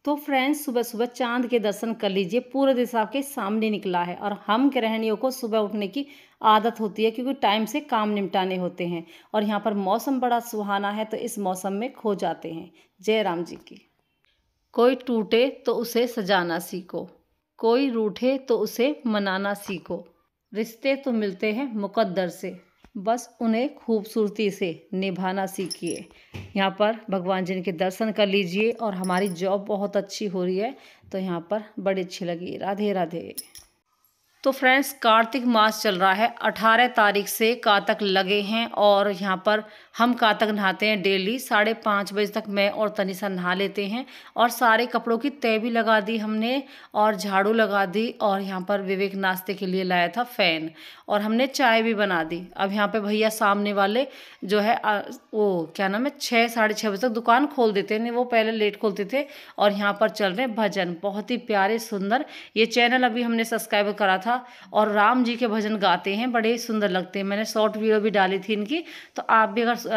तो फ्रेंड्स, सुबह सुबह चांद के दर्शन कर लीजिए। पूरे देश आपके सामने निकला है और हम गृहिणियों को सुबह उठने की आदत होती है क्योंकि टाइम से काम निपटाने होते हैं। और यहाँ पर मौसम बड़ा सुहाना है तो इस मौसम में खो जाते हैं। जय राम जी की। कोई टूटे तो उसे सजाना सीखो, कोई रूठे तो उसे मनाना सीखो। रिश्ते तो मिलते हैं मुकद्दर से, बस उन्हें खूबसूरती से निभाना सीखिए। यहाँ पर भगवान जी के दर्शन कर लीजिए। और हमारी जॉब बहुत अच्छी हो रही है तो यहाँ पर बड़ी अच्छी लगी। राधे राधे। तो फ्रेंड्स, कार्तिक मास चल रहा है। 18 तारीख से कातक लगे हैं और यहाँ पर हम कातक नहाते हैं डेली। 5:30 बजे तक मैं और तनिषा नहा लेते हैं और सारे कपड़ों की तह भी लगा दी हमने और झाड़ू लगा दी। और यहाँ पर विवेक नाश्ते के लिए लाया था फ़ैन और हमने चाय भी बना दी। अब यहाँ पे भैया सामने वाले जो है वो क्या नाम है 6 साढ़े 6 बजे तक दुकान खोल देते हैं। नहीं, वो पहले लेट खोलते थे। और यहाँ पर चल रहे भजन, बहुत ही प्यारे सुंदर। ये चैनल अभी हमने सब्सक्राइब करा था और राम जी के भजन गाते हैं, बड़े सुंदर लगते हैं। मैंने शॉर्ट वीडियो भी डाली थी इनकी, तो आप भी अगर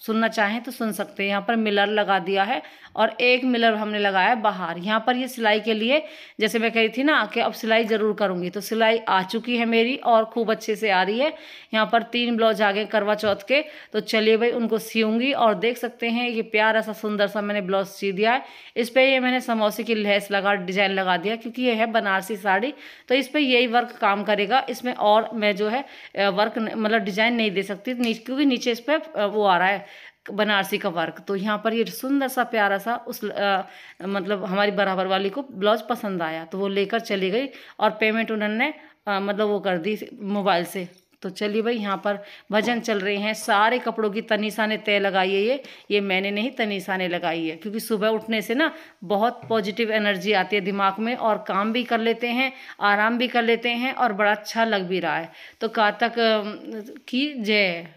सुनना चाहें तो सुन सकते हैं। यहाँ पर मिलर लगा दिया है और एक मिलर हमने लगाया है बाहर। यहाँ पर ये सिलाई के लिए, जैसे मैं कही थी ना कि अब सिलाई ज़रूर करूँगी, तो सिलाई आ चुकी है मेरी और खूब अच्छे से आ रही है। यहाँ पर 3 ब्लाउज आ गए करवा चौथ के, तो चलिए भाई उनको सियूंगी। और देख सकते हैं ये प्यारा सा सुंदर सा मैंने ब्लाउज सी दिया है। इस पर ये मैंने समोसे की लैस लगा डिजाइन लगा दिया क्योंकि ये है बनारसी साड़ी, तो इस पर यही वर्क काम करेगा। इसमें और मैं जो है वर्क मतलब डिजाइन नहीं दे सकती क्योंकि नीचे इस पर वो आ रहा है बनारसी का वर्क। तो यहाँ पर ये सुंदर सा प्यारा सा उस मतलब हमारी बराबर वाली को ब्लाउज पसंद आया तो वो लेकर चली गई और पेमेंट उन्होंने मतलब वो कर दी मोबाइल से। तो चलिए भाई, यहाँ पर भजन चल रहे हैं। सारे कपड़ों की तनीषा ने तय लगाई है। ये मैंने नहीं, तनीषा ने लगाई है क्योंकि सुबह उठने से ना बहुत पॉजिटिव एनर्जी आती है दिमाग में और काम भी कर लेते हैं, आराम भी कर लेते हैं और बड़ा अच्छा लग भी रहा है। तो कातक की जय।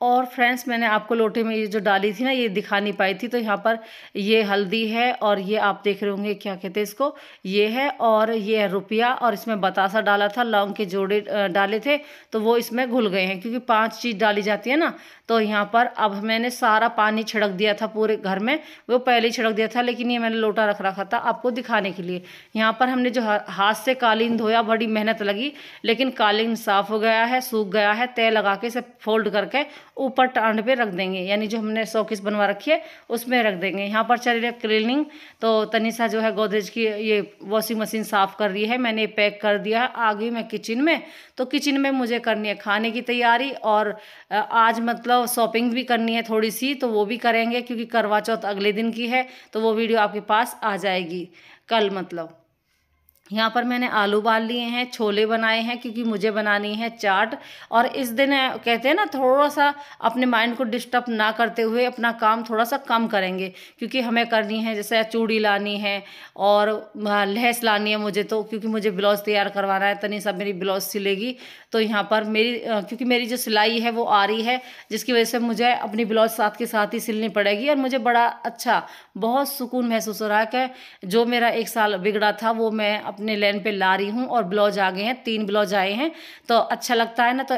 और फ्रेंड्स, मैंने आपको लोटे में ये जो डाली थी ना, ये दिखा नहीं पाई थी। तो यहाँ पर ये हल्दी है और ये आप देख रहे होंगे क्या कहते हैं इसको, ये है। और ये है रुपया और इसमें बतासा डाला था, लौंग के जोड़े डाले थे तो वो इसमें घुल गए हैं क्योंकि 5 चीज़ डाली जाती है ना। तो यहाँ पर अब मैंने सारा पानी छिड़क दिया था पूरे घर में, वो पहले ही छिड़क दिया था, लेकिन ये मैंने लोटा रख रखा था आपको दिखाने के लिए। यहाँ पर हमने जो हाथ से कालीन धोया, बड़ी मेहनत लगी, लेकिन कालीन साफ हो गया है, सूख गया है। तय लगा के इसे फोल्ड करके ऊपर टांड पे रख देंगे, यानी जो हमने शोकेस बनवा रखी है उसमें रख देंगे। यहाँ पर चल रही है क्लीनिंग। तो तनिषा जो है गोदरेज की ये वॉशिंग मशीन साफ़ कर रही है, मैंने पैक कर दिया है। आ गई मैं किचन में, तो किचन में मुझे करनी है खाने की तैयारी और आज मतलब शॉपिंग भी करनी है थोड़ी सी, तो वो भी करेंगे क्योंकि करवा चौथ अगले दिन की है। तो वो वीडियो आपके पास आ जाएगी कल। मतलब यहाँ पर मैंने आलू उबाल लिए हैं, छोले बनाए हैं क्योंकि मुझे बनानी है चाट। और इस दिन कहते हैं ना, थोड़ा सा अपने माइंड को डिस्टर्ब ना करते हुए अपना काम थोड़ा सा कम करेंगे क्योंकि हमें करनी है। जैसे चूड़ी लानी है और लहस लानी है मुझे, तो क्योंकि मुझे ब्लाउज तैयार करवाना है। तनिषा मेरी ब्लाउज सिलेगी। तो यहाँ पर मेरी क्योंकि मेरी जो सिलाई है वो आ रही है, जिसकी वजह से मुझे अपनी ब्लाउज साथ के साथ ही सिलनी पड़ेगी। और मुझे बड़ा अच्छा, बहुत सुकून महसूस हो रहा है कि जो मेरा 1 साल बिगड़ा था वो मैं अपने लाइन पे ला रही हूँ और ब्लाउज आ गए हैं, 3 ब्लाउज आए हैं। तो अच्छा लगता है ना। तो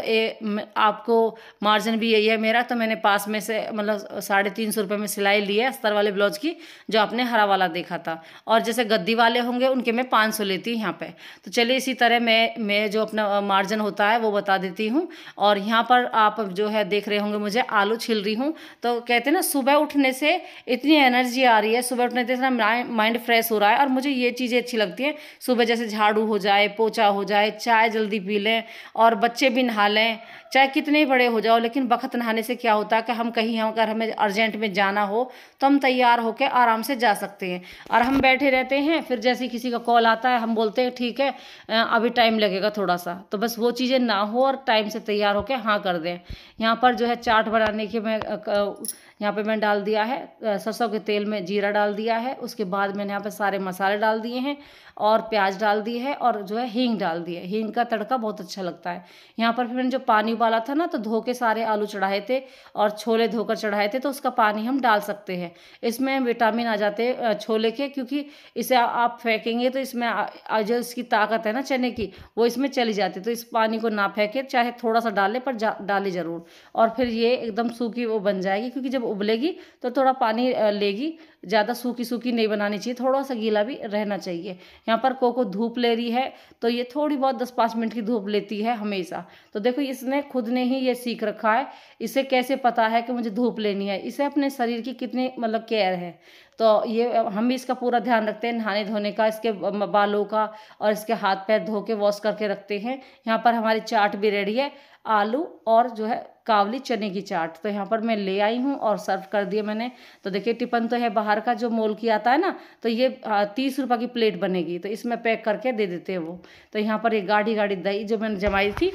आपको मार्जिन भी यही है मेरा, तो मैंने पास में से मतलब 350 रुपये में सिलाई ली है अस्तर वाले ब्लाउज की, जो आपने हरा वाला देखा था। और जैसे गद्दी वाले होंगे उनके मैं 500 लेती हूँ यहाँ पे। तो चलिए इसी तरह मैं जो अपना मार्जिन होता है वो बता देती हूँ। और यहाँ पर आप जो है देख रहे होंगे मुझे आलू छिल रही हूँ। तो कहते हैं ना, सुबह उठने से इतनी एनर्जी आ रही है, सुबह उठने से माइंड फ्रेश हो रहा है। और मुझे ये चीज़ें अच्छी लगती हैं। सुबह जैसे झाड़ू हो जाए, पोछा हो जाए, चाय जल्दी पी लें और बच्चे भी नहा लें, चाहे कितने ही बड़े हो जाओ। लेकिन वक्त नहाने से क्या होता है कि हम कहीं अगर हमें अर्जेंट में जाना हो तो हम तैयार होकर आराम से जा सकते हैं। और हम बैठे रहते हैं, फिर जैसे किसी का कॉल आता है हम बोलते हैं ठीक है अभी टाइम लगेगा थोड़ा सा। तो बस वो चीज़ें ना हो और टाइम से तैयार होकर हाँ कर दें। यहाँ पर जो है चाट बनाने की यहाँ पे मैंने डाल दिया है सरसों के तेल में जीरा डाल दिया है। उसके बाद मैंने यहाँ पे सारे मसाले डाल दिए हैं और प्याज डाल दी है और जो है हींग डाल दी है। हींग का तड़का बहुत अच्छा लगता है। यहाँ पर फिर मैंने जो पानी उबाला था ना, तो धो के सारे आलू चढ़ाए थे और छोले धोकर चढ़ाए थे, तो उसका पानी हम डाल सकते हैं। इसमें विटामिन आ जाते छोले के, क्योंकि इसे आप फेंकेंगे तो इसमें जो इसकी ताकत है ना चने की, वो इसमें चली जाती है। तो इस पानी को ना फेंके, चाहे थोड़ा सा डालें पर डाले ज़रूर। और फिर ये एकदम सूखी वो बन जाएगी, क्योंकि जब उबलेगी तो थोड़ा पानी लेगी, ज़्यादा सूखी सूखी नहीं बनानी चाहिए, थोड़ा सा गीला भी रहना चाहिए। यहाँ पर कोको धूप ले रही है, तो ये थोड़ी बहुत 10-5 मिनट की धूप लेती है हमेशा। तो देखो इसने खुद ने ही ये सीख रखा है, इसे कैसे पता है कि मुझे धूप लेनी है, इसे अपने शरीर की कितनी मतलब केयर है। तो ये हम भी इसका पूरा ध्यान रखते हैं, नहाने धोने का, इसके बालों का और इसके हाथ पैर धो के वॉश करके रखते हैं। यहाँ पर हमारी चाट भी रेडी है, आलू और जो है काबली चने की चाट। तो यहाँ पर मैं ले आई हूँ और सर्व कर दिया मैंने। तो देखिए टिफिन तो है बाहर का जो मोल की आता है ना, तो ये 30 रुपये की प्लेट बनेगी, तो इसमें पैक करके दे देते हैं वो। तो यहाँ पर ये गाढ़ी गाढ़ी दही जो मैंने जमाई थी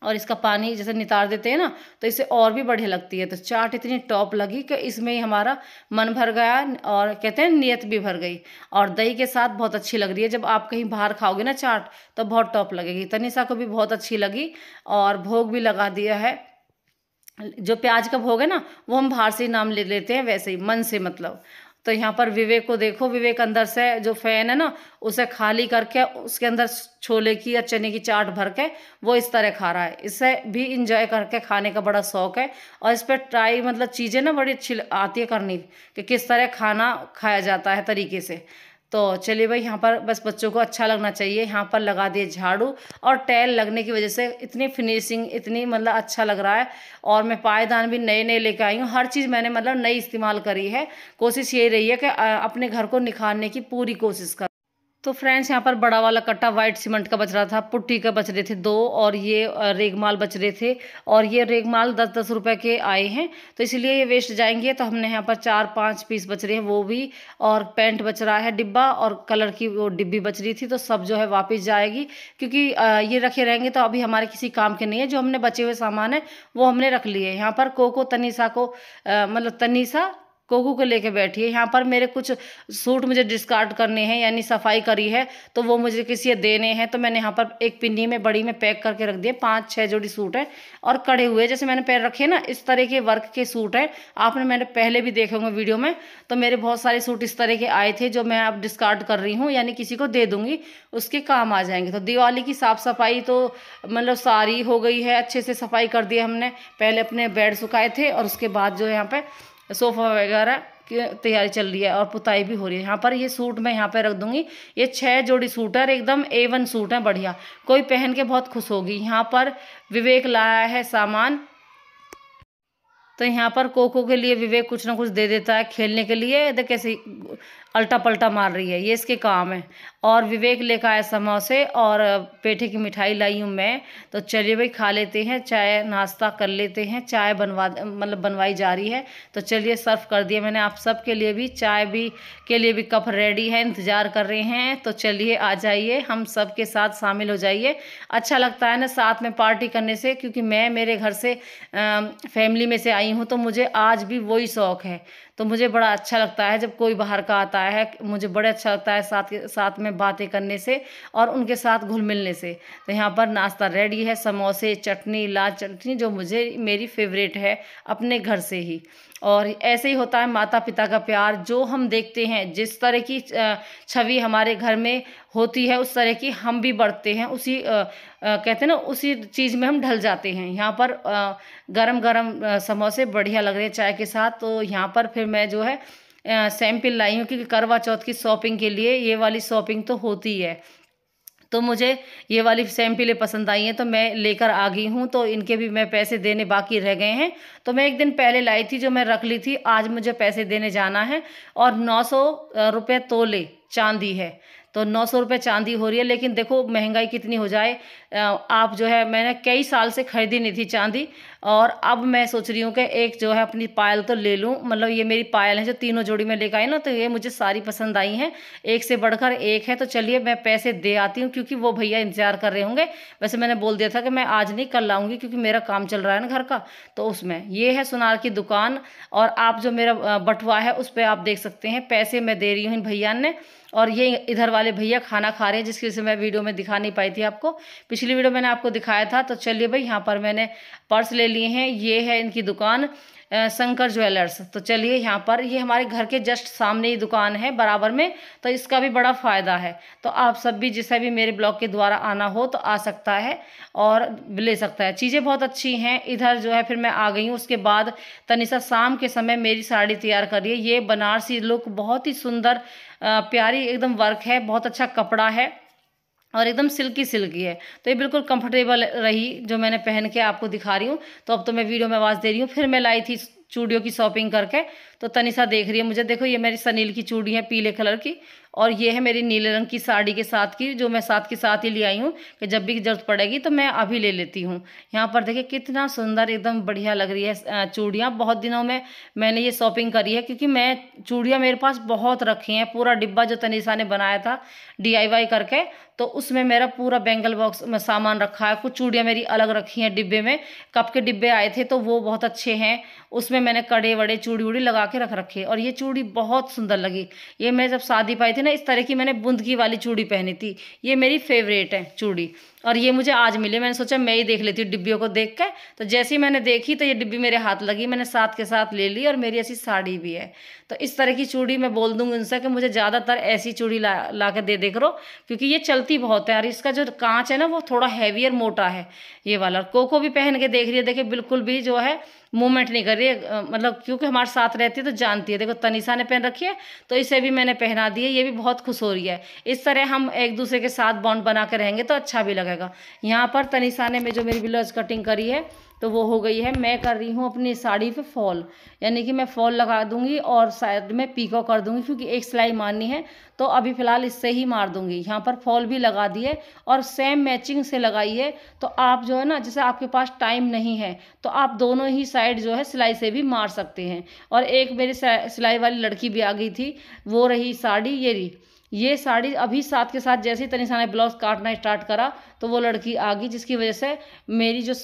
और इसका पानी जैसे नितार देते हैं ना, तो इससे और भी बढ़िया लगती है। तो चाट इतनी टॉप लगी कि इसमें ही हमारा मन भर गया और कहते हैं नीयत भी भर गई। और दही के साथ बहुत अच्छी लग रही है, जब आप कहीं बाहर खाओगे ना चाट तो बहुत टॉप लगेगी। तनिषा को भी बहुत अच्छी लगी और भोग भी लगा दिया है। जो प्याज का भोग है ना, वो हम बाहर से ही नाम ले लेते हैं, वैसे ही मन से मतलब। तो यहाँ पर विवेक को देखो, विवेक अंदर से जो फैन है ना उसे खाली करके उसके अंदर छोले की या चने की चाट भर के वो इस तरह खा रहा है। इसे भी इंजॉय करके खाने का बड़ा शौक है और इस पर ट्राई मतलब चीज़ें ना बड़ी अच्छी आती है करनी, कि किस तरह खाना खाया जाता है तरीके से। तो चलिए भाई, यहाँ पर बस बच्चों को अच्छा लगना चाहिए। यहाँ पर लगा दिए झाड़ू और टाइल लगने की वजह से इतनी फिनिशिंग, इतनी मतलब अच्छा लग रहा है। और मैं पायदान भी नए नए लेकर आई हूँ, हर चीज़ मैंने मतलब नई इस्तेमाल करी है। कोशिश यही रही है कि अपने घर को निखारने की पूरी कोशिश कर। तो फ्रेंड्स यहाँ पर बड़ा वाला कट्टा वाइट सीमेंट का बच रहा था, पुट्टी का बच रहे थे 2, और ये रेगमाल बच रहे थे। और ये रेगमाल 10-10 रुपए के आए हैं, तो इसलिए ये वेस्ट जाएंगे। तो हमने यहाँ पर 4-5 पीस बच रहे हैं वो भी, और पेंट बच रहा है डिब्बा, और कलर की वो डिब्बी बच रही थी। तो सब जो है वापस जाएगी, क्योंकि ये रखे रहेंगे तो अभी हमारे किसी काम के नहीं है। जो हमने बचे हुए सामान है वो हमने रख लिए। यहाँ पर कोको तनीषा को मतलब तनीषा कोको को लेके बैठी है। यहाँ पर मेरे कुछ सूट मुझे डिस्कार्ड करने हैं, यानी सफाई करी है, तो वो मुझे किसी देने हैं। तो मैंने यहाँ पर एक पिन्नी में बड़ी में पैक करके रख दिए। 5-6 जोड़ी सूट है और कड़े हुए जैसे मैंने पैर रखे ना, इस तरह के वर्क के सूट है। आपने मैंने पहले भी देखे होंगे वीडियो में। तो मेरे बहुत सारे सूट इस तरह के आए थे जो मैं अब डिस्कार्ड कर रही हूँ, यानी किसी को दे दूंगी, उसके काम आ जाएंगे। तो दिवाली की साफ सफाई तो मतलब सारी हो गई है, अच्छे से सफाई कर दी हमने। पहले अपने बेड सुखाए थे और उसके बाद जो है यहाँ पे सोफ़ा वगैरह की तैयारी चल रही है और पुताई भी हो रही है। यहाँ पर ये सूट मैं यहाँ पे रख दूंगी। ये 6 जोड़ी सूट है, एकदम A1 सूट है, बढ़िया, कोई पहन के बहुत खुश होगी। यहाँ पर विवेक लाया है सामान, तो यहाँ पर कोको के लिए विवेक कुछ ना कुछ दे देता है खेलने के लिए। देख कैसे अल्टा पल्टा मार रही है, ये इसके काम है। और विवेक लेकर आया समोसे और पेठे की मिठाई लाई हूँ मैं। तो चलिए भाई खा लेते हैं, चाय नाश्ता कर लेते हैं। चाय बनवाई जा रही है, तो चलिए सर्व कर दिया मैंने आप सब के लिए भी। चाय भी के लिए भी कप रेडी है, इंतज़ार कर रहे हैं। तो चलिए आ जाइए, हम सब के साथ शामिल हो जाइए। अच्छा लगता है ना साथ में पार्टी करने से, क्योंकि मैं मेरे घर से फैमिली में से आई हूँ, तो मुझे आज भी वही शौक़ है। तो मुझे बड़ा अच्छा लगता है जब कोई बाहर का आता है, मुझे बड़ा अच्छा लगता है साथ में बातें करने से और उनके साथ घुल मिलने से। तो यहाँ पर नाश्ता रेडी है, समोसे, चटनी, लाल चटनी, जो मेरी फेवरेट है अपने घर से ही। और ऐसे ही होता है माता पिता का प्यार, जो हम देखते हैं, जिस तरह की छवि हमारे घर में होती है उस तरह की हम भी बढ़ते हैं, उसी कहते हैं ना उसी चीज़ में हम ढल जाते हैं। यहाँ पर गरम गरम समोसे बढ़िया लग रहे हैं चाय के साथ। तो यहाँ पर फिर मैं जो है सैंपल लाई हूँ, क्योंकि करवा चौथ की शॉपिंग के लिए ये वाली शॉपिंग तो होती है। तो मुझे ये वाली सैंपलें पसंद आई हैं, तो मैं लेकर आ गई हूँ। तो इनके भी मैं पैसे देने बाकी रह गए हैं। तो मैं एक दिन पहले लाई थी जो मैं रख ली थी, आज मुझे पैसे देने जाना है। और 900 रुपये तोले चांदी है, तो 900 रुपये चांदी हो रही है। लेकिन देखो महंगाई कितनी हो जाए, आप जो है मैंने कई साल से खरीदी नहीं थी चांदी, और अब मैं सोच रही हूँ कि एक जो है अपनी पायल तो ले लूँ। मतलब ये मेरी पायल है जो तीनों जोड़ी में लेकर आई ना, तो ये मुझे सारी पसंद आई हैं, एक से बढ़कर एक है। तो चलिए मैं पैसे दे आती हूँ, क्योंकि वो भैया इंतजार कर रहे होंगे। वैसे मैंने बोल दिया था कि मैं आज नहीं कल लाऊंगी, क्योंकि मेरा काम चल रहा है ना घर का। तो उसमें ये है सुनार की दुकान, और आप जो मेरा बटुआ है उस पर आप देख सकते हैं पैसे मैं दे रही हूँ इन भैया ने। और ये इधर वाले भैया खाना खा रहे हैं, जिसकी वजह से मैं वीडियो में दिखा नहीं पाई थी आपको। पिछली वीडियो मैंने आपको दिखाया था। तो चलिए भाई यहाँ पर मैंने पर्स ले लिए हैं, ये है इनकी दुकान। शंकर ज्वेलर्स। तो चलिए, यहाँ पर ये हमारे घर के जस्ट सामने ही दुकान है बराबर में, तो इसका भी बड़ा फ़ायदा है। तो आप सब भी जिसे भी मेरे ब्लॉग के द्वारा आना हो तो आ सकता है और ले सकता है। चीज़ें बहुत अच्छी हैं इधर जो है। फिर मैं आ गई हूँ, उसके बाद तनिषा शाम के समय मेरी साड़ी तैयार कर रही है। ये बनारसी लुक बहुत ही सुंदर प्यारी एकदम वर्क है, बहुत अच्छा कपड़ा है और एकदम सिल्की सिल्की है। तो ये बिल्कुल कंफर्टेबल रही जो मैंने पहन के आपको दिखा रही हूँ। तो अब तो मैं वीडियो में आवाज़ दे रही हूँ। फिर मैं लाई थी चूड़ियों की शॉपिंग करके, तो तनिषा देख रही है मुझे। देखो, ये मेरी सनील की चूड़ी है पीले कलर की, और ये है मेरी नीले रंग की साड़ी के साथ की, जो मैं साथ के साथ ही ले आई हूँ कि जब भी ज़रूरत पड़ेगी तो मैं अभी ले लेती हूँ। यहाँ पर देखिए कितना सुंदर एकदम बढ़िया लग रही है चूड़ियाँ। बहुत दिनों में मैंने ये शॉपिंग करी है, क्योंकि मैं चूड़ियाँ मेरे पास बहुत रखी हैं। पूरा डिब्बा जो तनिषा ने बनाया था DIY करके, तो उसमें मेरा पूरा बैंगल बॉक्स में सामान रखा है। कुछ चूड़ियाँ मेरी अलग रखी हैं डिब्बे में, कप के डिब्बे आए थे तो वो बहुत अच्छे हैं, उसमें मैंने कड़े वड़े चूड़ी वूड़ी लगा के रख रखे। और ये चूड़ी बहुत सुंदर लगी। ये मैं जब शादी पाई थी ना, इस तरह की मैंने बूंदकी वाली चूड़ी पहनी थी। ये मेरी फेवरेट है चूड़ी, और ये मुझे आज मिले। मैंने सोचा मैं ही देख लेती हूँ डिब्बियों को देख के। तो जैसे ही मैंने देखी तो ये डिब्बी मेरे हाथ लगी, मैंने साथ के साथ ले ली, और मेरी ऐसी साड़ी भी है। तो इस तरह की चूड़ी मैं बोल दूंगी उनसे कि मुझे ज़्यादातर ऐसी चूड़ी ला के दे करो, क्योंकि ये चलती बहुत है। और इसका जो कांच है ना, वो थोड़ा हैवी और मोटा है ये वाला। कोको भी पहन के देख रही है, देखिए बिल्कुल भी जो है मूवमेंट नहीं कर रही है, मतलब क्योंकि हमारे साथ रहती है तो जानती है। देखो तनिषा ने पहन रखी है, तो इसे भी मैंने पहना दी है। ये भी बहुत खुश हो रही है। इस तरह हम एक दूसरे के साथ बॉन्ड बना के रहेंगे तो अच्छा भी लगेगा। यहाँ पर तनिषा ने जो मेरी ब्लाउज कटिंग करी है तो वो हो गई है। मैं कर रही हूँ अपनी साड़ी पे फॉल, यानी कि मैं फॉल लगा दूंगी और साइड में पीको कर दूंगी, क्योंकि एक सिलाई मारनी है तो अभी फ़िलहाल इससे ही मार दूंगी। यहाँ पर फॉल भी लगा दी है और सेम मैचिंग से लगाई है। तो आप जो है ना, जैसे आपके पास टाइम नहीं है तो आप दोनों ही साइड जो है सिलाई से भी मार सकते हैं। और एक मेरी सिलाई वाली लड़की भी आ गई थी, वो रही साड़ी ये रही। ये साड़ी अभी साथ के साथ जैसे ही तनिषा ने ब्लाउज काटना स्टार्ट करा तो वो लड़की आ गई, जिसकी वजह से मेरी जो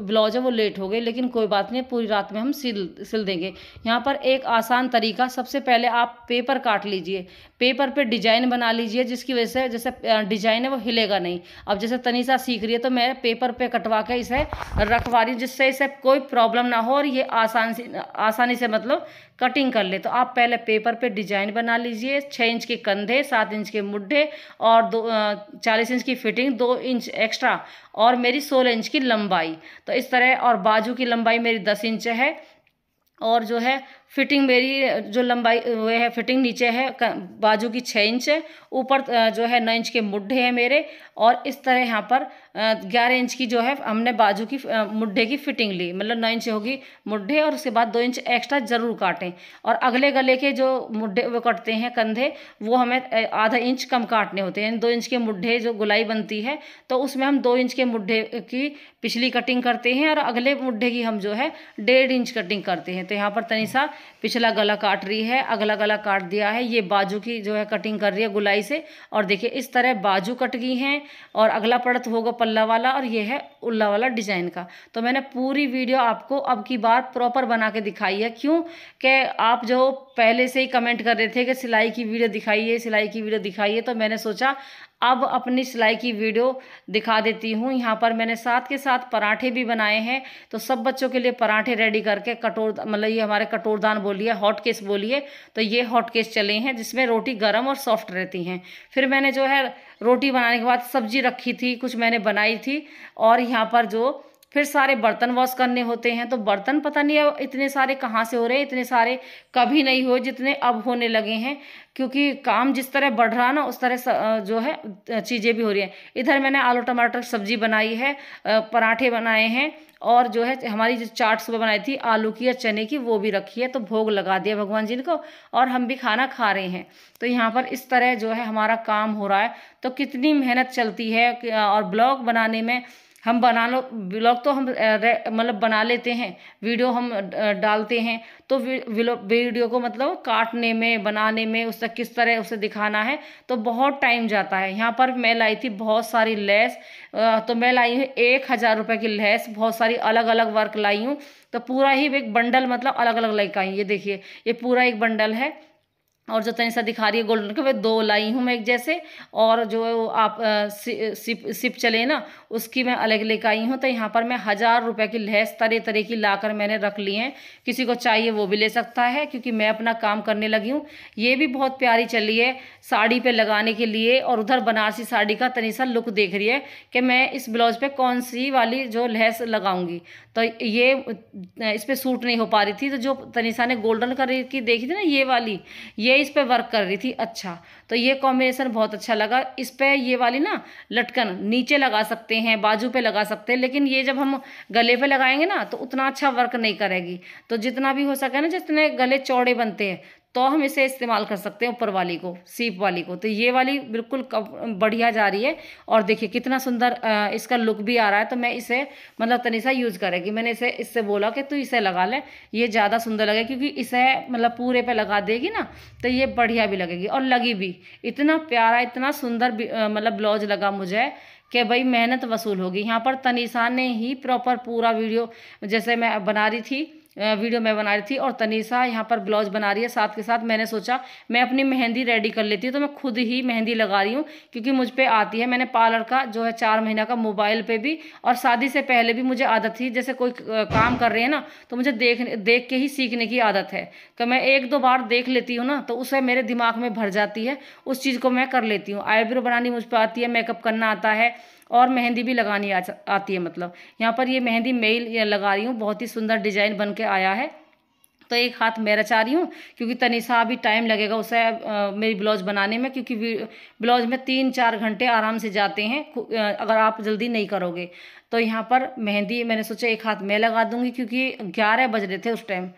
ब्लाउज है वो लेट हो गई। लेकिन कोई बात नहीं, पूरी रात में हम सिल देंगे। यहाँ पर एक आसान तरीका, सबसे पहले आप पेपर काट लीजिए, पेपर पे डिजाइन बना लीजिए, जिसकी वजह से जैसे डिजाइन है वो हिलेगा नहीं। अब जैसे तनिषा सीख रही है तो मैं पेपर पे कटवा के इसे रखवा रही हूँ, जिससे इसे कोई प्रॉब्लम ना हो और ये आसानी से मतलब कटिंग कर ले। तो आप पहले पेपर पे डिजाइन बना लीजिए। 6 इंच के कंधे, 7 इंच के मुड्ढे और 40 इंच की फिटिंग, 2 इंच एक्स्ट्रा, और मेरी 16 इंच की लंबाई। तो इस तरह, और बाजू की लंबाई मेरी 10 इंच है, और जो है फिटिंग मेरी जो लंबाई वो है, फिटिंग नीचे है बाजू की 6 इंच है, ऊपर जो है 9 इंच के मुड्ढे हैं मेरे। और इस तरह यहाँ पर 11 इंच की जो है हमने बाजू की मुड्ढे की फिटिंग ली, मतलब 9 इंच होगी मुड्ढे, और उसके बाद 2 इंच एक्स्ट्रा जरूर काटें। और अगले गले के जो मुड्ढे वो कटते हैं कंधे, वो हमें आधा इंच कम काटने होते हैं। 2 इंच के मुड्ढे जो गुलाई बनती है तो उसमें हम 2 इंच के मुड्ढे की पिछली कटिंग करते हैं, और अगले मुड्ढे की हम जो है 1.5 इंच कटिंग करते हैं। तो यहाँ पर तनिषा पिछला गला काट रही है, अगला गला काट दिया है। ये बाजू की जो है कटिंग कर रही है गुलाई से, और देखिए इस तरह बाजू कट गई हैं, और अगला पड़त होगा पल्ला वाला, और ये है उल्ला वाला डिजाइन का। तो मैंने पूरी वीडियो आपको अब की बार प्रॉपर बना के दिखाई है। क्यों कि आप जो पहले से ही कमेंट कर रहे थे कि सिलाई की वीडियो दिखाइए, सिलाई की वीडियो दिखाइए, तो मैंने सोचा अब अपनी सिलाई की वीडियो दिखा देती हूँ। यहाँ पर मैंने साथ के साथ पराठे भी बनाए हैं, तो सब बच्चों के लिए पराठे रेडी करके कटोर, मतलब ये हमारे कटोरदान बोलिए, हॉट केस बोलिए, तो ये हॉट केस चले हैं जिसमें रोटी गर्म और सॉफ्ट रहती हैं। फिर मैंने जो है रोटी बनाने के बाद सब्जी रखी थी, कुछ मैंने बनाई थी, और यहाँ पर जो फिर सारे बर्तन वॉश करने होते हैं। तो बर्तन पता नहीं इतने सारे कहाँ से हो रहे हैं, इतने सारे कभी नहीं हुए जितने अब होने लगे हैं, क्योंकि काम जिस तरह बढ़ रहा ना उस तरह जो है चीज़ें भी हो रही हैं। इधर मैंने आलू टमाटर सब्जी बनाई है, पराठे बनाए हैं, और जो है हमारी जो चाट सुबह बनाई थी आलू की या चने की, वो भी रखी है। तो भोग लगा दिया भगवान जी को, और हम भी खाना खा रहे हैं। तो यहाँ पर इस तरह जो है हमारा काम हो रहा है। तो कितनी मेहनत चलती है, और ब्लॉग बनाने में हम ब्लॉग तो हम मतलब बना लेते हैं, वीडियो हम डालते हैं, तो वीडियो को मतलब काटने में, बनाने में, उससे किस तरह उसे दिखाना है, तो बहुत टाइम जाता है। यहाँ पर मैं लाई थी बहुत सारी लेस, तो मैं लाई हूँ 1000 रुपये की लेस, बहुत सारी अलग अलग वर्क लाई हूँ। तो पूरा ही एक बंडल मतलब अलग अलग लेकर आई। ये देखिए ये पूरा एक बंडल है, और जो तनिषा दिखा रही है गोल्डन के, वे 2 लाई हूँ मैं एक जैसे, और जो आप सिप चले ना, उसकी मैं अलग लेकर आई हूँ। तो यहाँ पर मैं 1000 रुपये की लैस तरह तरह की लाकर मैंने रख ली हैं। किसी को चाहिए वो भी ले सकता है, क्योंकि मैं अपना काम करने लगी हूँ। ये भी बहुत प्यारी चली है साड़ी पे लगाने के लिए। और उधर बनारसी साड़ी का तनिषा लुक देख रही है कि मैं इस ब्लाउज पे कौन सी वाली जो लैस लगाऊंगी। तो ये इस पर सूट नहीं हो पा रही थी, तो जो तनिषा ने गोल्डन कलर की देखी थी ना, ये वाली, ये इस पे वर्क कर रही थी। अच्छा, तो ये कॉम्बिनेशन बहुत अच्छा लगा। इस पे ये वाली ना लटकन नीचे लगा सकते हैं, बाजू पे लगा सकते हैं, लेकिन ये जब हम गले पे लगाएंगे ना तो उतना अच्छा वर्क नहीं करेगी। तो जितना भी हो सके ना, जितने गले चौड़े बनते हैं, तो हम इसे इस्तेमाल कर सकते हैं ऊपर वाली को, सीप वाली को। तो ये वाली बिल्कुल बढ़िया जा रही है। और देखिए कितना सुंदर इसका लुक भी आ रहा है। तो मैं इसे मतलब तनिषा यूज़ करेगी, मैंने इससे बोला कि तू इसे लगा ले, ये ज़्यादा सुंदर लगेगा, क्योंकि इसे मतलब पूरे पे लगा देगी ना तो ये बढ़िया भी लगेगी। और लगी भी इतना प्यारा, इतना सुंदर मतलब ब्लाउज लगा मुझे कि भाई मेहनत वसूल होगी। यहाँ पर तनिषा ने ही प्रॉपर पूरा वीडियो, जैसे मैं बना रही थी वीडियो मैं बना रही थी और तनिषा यहाँ पर ब्लाउज बना रही है साथ के साथ। मैंने सोचा मैं अपनी मेहंदी रेडी कर लेती हूँ, तो मैं खुद ही मेहंदी लगा रही हूँ, क्योंकि मुझ पे आती है। मैंने पार्लर का जो है 4 महीना का मोबाइल पे भी, और शादी से पहले भी मुझे आदत थी, जैसे कोई काम कर रहे हैं ना तो मुझे देख के ही सीखने की आदत है। कि मैं 1-2 बार देख लेती हूँ ना तो उसे मेरे दिमाग में भर जाती है, उस चीज़ को मैं कर लेती हूँ। आईब्रो बनानी मुझ पर आती है, मेकअप करना आता है, और मेहंदी भी लगानी आती है। मतलब यहाँ पर ये मेहंदी मेल लगा रही हूँ, बहुत ही सुंदर डिजाइन बन के आया है। तो एक हाथ मैं रचा रही हूँ, क्योंकि तनिषा अभी टाइम लगेगा उसे मेरी ब्लाउज बनाने में, क्योंकि ब्लाउज में 3-4 घंटे आराम से जाते हैं अगर आप जल्दी नहीं करोगे। तो यहाँ पर मेहंदी मैंने सोचा एक हाथ मैं लगा दूंगी, क्योंकि 11 बज रहे थे उस टाइम।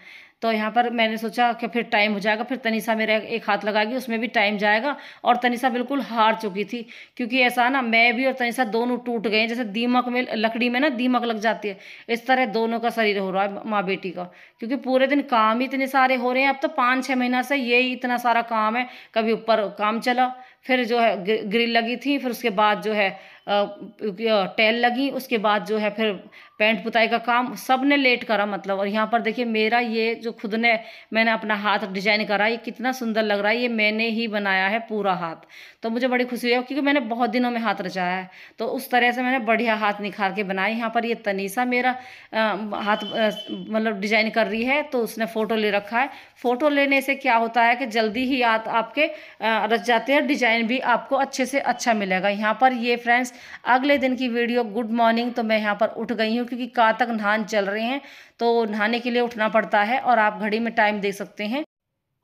तो यहाँ पर मैंने सोचा कि फिर टाइम हो जाएगा, फिर तनिषा मेरा एक हाथ लगाएगी, उसमें भी टाइम जाएगा। और तनिषा बिल्कुल हार चुकी थी, क्योंकि ऐसा ना मैं भी और तनिषा दोनों टूट गए, जैसे दीमक में, लकड़ी में ना दीमक लग जाती है, इस तरह दोनों का शरीर हो रहा है माँ बेटी का। क्योंकि पूरे दिन काम ही इतने सारे हो रहे हैं। अब तो 5-6 महीना से यही इतना सारा काम है। कभी ऊपर काम चला, फिर जो है ग्रिल लगी थी, फिर उसके बाद जो है टेल लगी, उसके बाद जो है फिर पेंट पुताई का काम, सब ने लेट करा मतलब। और यहाँ पर देखिए मेरा ये जो खुद ने मैंने अपना हाथ डिजाइन करा, ये कितना सुंदर लग रहा है। ये मैंने ही बनाया है पूरा हाथ। तो मुझे बड़ी खुशी है, क्योंकि मैंने बहुत दिनों में हाथ रचाया है, तो उस तरह से मैंने बढ़िया हाथ निखार के बनाया। यहाँ पर ये तनिषा मेरा हाथ मतलब डिजाइन कर रही है, तो उसने फ़ोटो ले रखा है। फ़ोटो लेने से क्या होता है कि जल्दी ही हाथ आपके रच जाते हैं, डिजाइन भी आपको अच्छे से अच्छा मिलेगा। यहाँ पर ये फ्रेंड्स अगले दिन की वीडियो, गुड मॉर्निंग। तो मैं यहाँ पर उठ गई हूँ, क्योंकि कहाँ तक नहान चल रहे हैं, तो नहाने के लिए उठना पड़ता है, और आप घड़ी में टाइम देख सकते हैं।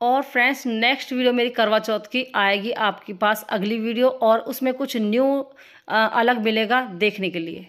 और फ्रेंड्स नेक्स्ट वीडियो मेरी करवा चौथ की आएगी आपके पास, अगली वीडियो, और उसमें कुछ न्यू अलग मिलेगा देखने के लिए।